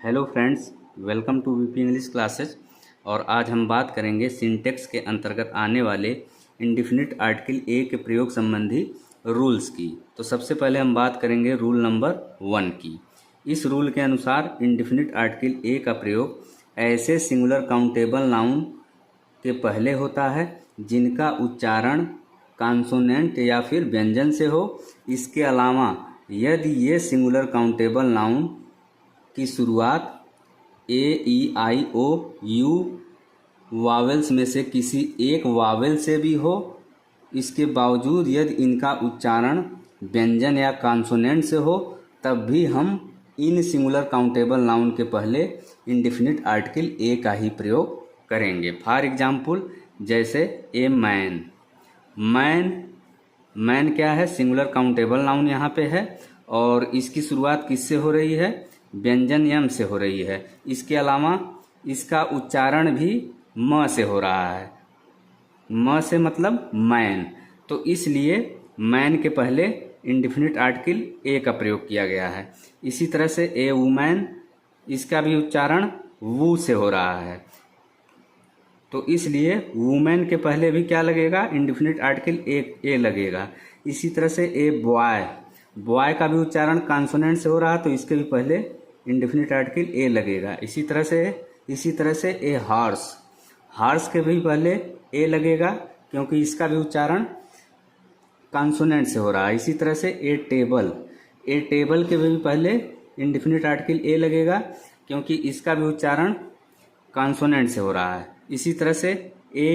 Hello friends, welcome to VP English classes. और आज हम बात करेंगे सिंटेक्स के अंतर्गत आने वाले इंडिफिनिट आर्टिकल ए के प्रयोग संबंधी रूल्स की। तो सबसे पहले हम बात करेंगे रूल नंबर 1 की। इस रूल के अनुसार इंडिफिनिट आर्टिकल ए का प्रयोग ऐसे सिंगुलर काउंटेबल नाउन के पहले होता है जिनका उच्चारण कॉन्सोनेंट या फिर व्यंजन से हो। इसके अलावा यदि ये सिंगुलर काउंटेबल नाउन की शुरुआत ए ई आई ओ यू वावेल्स में से किसी एक वावेल से भी हो, इसके बावजूद यदि इनका उच्चारण व्यंजन या कॉन्सोनेंट से हो, तब भी हम इन सिंगुलर काउंटेबल नाउन के पहले इंडिफिनिट आर्टिकल ए का ही प्रयोग करेंगे। फॉर एग्जाम्पल, जैसे ए मैन। मैन क्या है? सिंगुलर काउंटेबल नाउन यहाँ पे है और इसकी शुरुआत किससे हो रही है? व्यंजन यम से हो रही है। इसके अलावा इसका उच्चारण भी म से हो रहा है। म से मतलब मैन। तो इसलिए मैन के पहले इंडिफिनिट आर्टिकल ए का प्रयोग किया गया है। इसी तरह से ए वुमैन, इसका भी उच्चारण वू से हो रहा है। तो इसलिए वुमेन के पहले भी क्या लगेगा? इंडिफिनिट आर्टिकल ए लगेगा। इसी तरह से ए बॉय का भी उच्चारण कॉन्सोनेंट से हो रहा है, तो इसके भी पहले इंडिफिनिट आर्टिकल ए लगेगा। इसी तरह से ए हॉर्स के भी पहले ए लगेगा, क्योंकि इसका भी उच्चारण कॉन्सोनेंट से हो रहा है। इसी तरह से ए टेबल के भी पहले इंडिफिनिट आर्टिकल ए लगेगा, क्योंकि इसका भी उच्चारण कॉन्सोनेंट से हो रहा है। इसी तरह से ए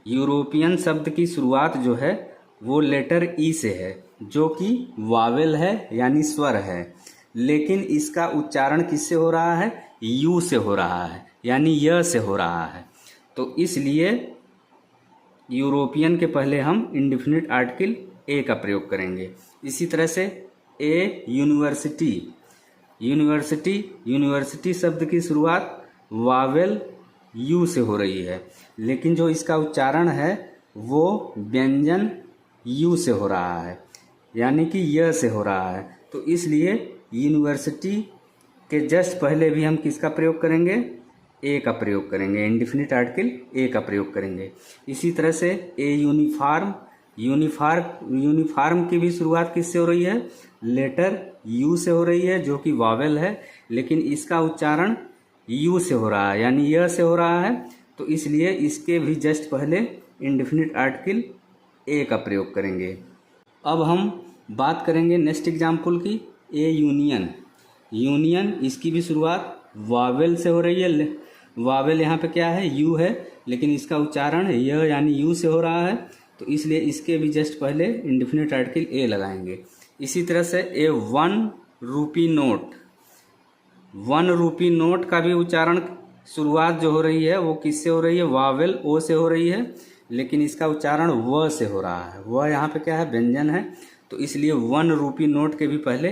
यूरोपियन शब्द की शुरुआत जो है वो लेटर ई से है, जो कि वावेल है यानी स्वर है, लेकिन इसका उच्चारण किससे हो रहा है? यू से हो रहा है, यानी य से हो रहा है। तो इसलिए यूरोपियन के पहले हम इंडिफिनिट आर्टिकल ए का प्रयोग करेंगे। इसी तरह से ए यूनिवर्सिटी शब्द की शुरुआत वावेल यू से हो रही है, लेकिन जो इसका उच्चारण है वो व्यंजन यू से हो रहा है, यानी कि य से हो रहा है। तो इसलिए यूनिवर्सिटी के जस्ट पहले भी हम किसका प्रयोग करेंगे? ए का प्रयोग करेंगे, इंडिफिनिट आर्टिकल ए का प्रयोग करेंगे। इसी तरह से ए यूनिफॉर्म की भी शुरुआत किससे हो रही है? लेटर यू से हो रही है, जो कि वावेल है, लेकिन इसका उच्चारण यू से हो रहा है, यानी य से हो रहा है। तो इसलिए इसके भी जस्ट पहले इंडिफिनिट आर्टिकल ए का प्रयोग करेंगे। अब हम बात करेंगे नेक्स्ट एग्जाम्पल की, ए यूनियन, इसकी भी शुरुआत वावेल से हो रही है। वावेल यहाँ पे क्या है? यू है, लेकिन इसका उच्चारण य यानी यू से हो रहा है, तो इसलिए इसके भी जस्ट पहले इंडिफिनिट आर्टिकल ए लगाएंगे। इसी तरह से ए 1 रूपी नोट का भी उच्चारण शुरुआत जो हो रही है वो किससे हो रही है? वावेल ओ से हो रही है, लेकिन इसका उच्चारण व से हो रहा है। वह यहाँ पे क्या है? व्यंजन है। तो इसलिए 1 रूपी नोट के भी पहले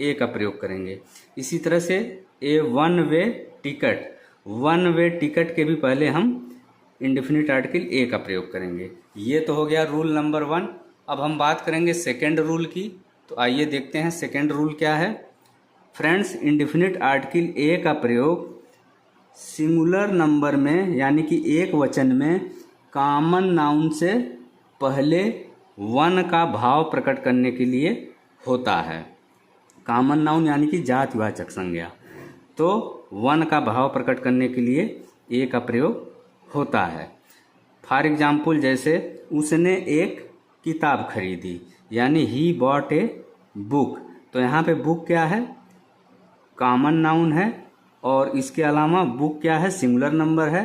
ए का प्रयोग करेंगे। इसी तरह से ए वन वे टिकट के भी पहले हम इंडिफिनिट आर्टिकल ए का प्रयोग करेंगे। ये तो हो गया रूल नंबर 1। अब हम बात करेंगे सेकेंड रूल की। तो आइए देखते हैं सेकेंड रूल क्या है। फ्रेंड्स, इंडिफिनिट आर्टिकल ए का प्रयोग सिंगुलर नंबर में, यानी कि एक वचन में कॉमन नाउन से पहले वन का भाव प्रकट करने के लिए होता है। कॉमन नाउन यानी कि जातिवाचक संज्ञा, तो वन का भाव प्रकट करने के लिए ए का प्रयोग होता है। फॉर एग्जाम्पल, जैसे उसने एक किताब खरीदी, यानी ही बॉट ए बुक। तो यहाँ पे बुक क्या है? कॉमन नाउन है, और इसके अलावा बुक क्या है? सिंगुलर नंबर है।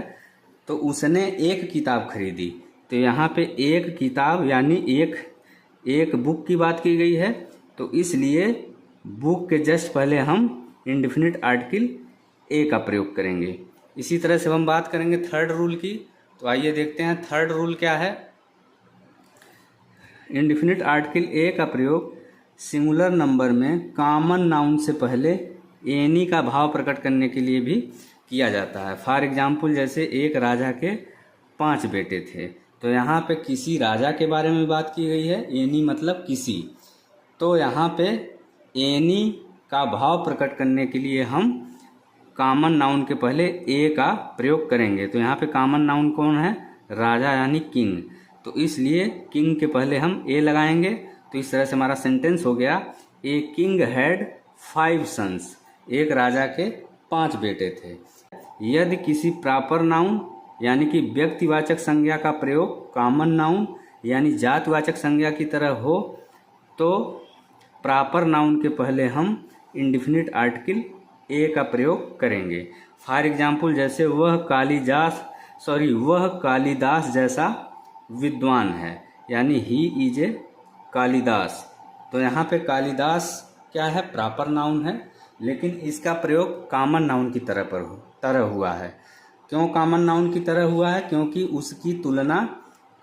तो उसने एक किताब खरीदी, तो यहाँ पे एक किताब यानी एक बुक की बात की गई है। तो इसलिए बुक के जस्ट पहले हम इंडिफिनिट आर्टिकल ए का प्रयोग करेंगे। इसी तरह से हम बात करेंगे थर्ड रूल की। तो आइए देखते हैं थर्ड रूल क्या है। इंडिफिनिट आर्टिकल ए का प्रयोग सिंगुलर नंबर में कॉमन नाउन से पहले एनी का भाव प्रकट करने के लिए भी किया जाता है। फॉर एग्जाम्पल, जैसे एक राजा के 5 बेटे थे, तो यहाँ पे किसी राजा के बारे में बात की गई है। एनी मतलब किसी, तो यहाँ पे एनी का भाव प्रकट करने के लिए हम कॉमन नाउन के पहले ए का प्रयोग करेंगे। तो यहाँ पे कॉमन नाउन कौन है? राजा यानी किंग। तो इसलिए किंग के पहले हम ए लगाएंगे। तो इस तरह से हमारा सेंटेंस हो गया, ए किंग हैड 5 सन्स। एक राजा के 5 बेटे थे। यदि किसी प्रॉपर नाउन यानी कि व्यक्तिवाचक संज्ञा का प्रयोग कॉमन नाउन यानी जातवाचक संज्ञा की तरह हो तो प्रॉपर नाउन के पहले हम इंडेफिनिट आर्टिकल ए का प्रयोग करेंगे। फॉर एग्जाम्पल, जैसे वह कालिदास जैसा विद्वान है, यानी ही इज ए कालिदास। तो यहाँ पे कालिदास क्या है? प्रॉपर नाउन है, लेकिन इसका प्रयोग कॉमन नाउन की तरह हुआ है। क्यों कॉमन नाउन की तरह हुआ है? क्योंकि उसकी तुलना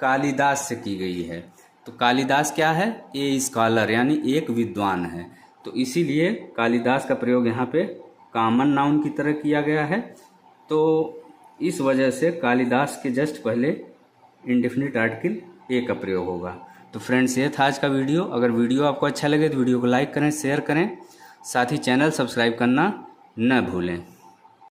कालिदास से की गई है। तो कालिदास क्या है? ए स्कॉलर यानी एक विद्वान है। तो इसीलिए कालिदास का प्रयोग यहाँ पे कॉमन नाउन की तरह किया गया है। तो इस वजह से कालिदास के जस्ट पहले इंडेफिनिट आर्टिकल ए का प्रयोग होगा। तो फ्रेंड्स, ये था आज का वीडियो। अगर वीडियो आपको अच्छा लगे तो वीडियो को लाइक करें, शेयर करें, साथ ही चैनल सब्सक्राइब करना न भूलें।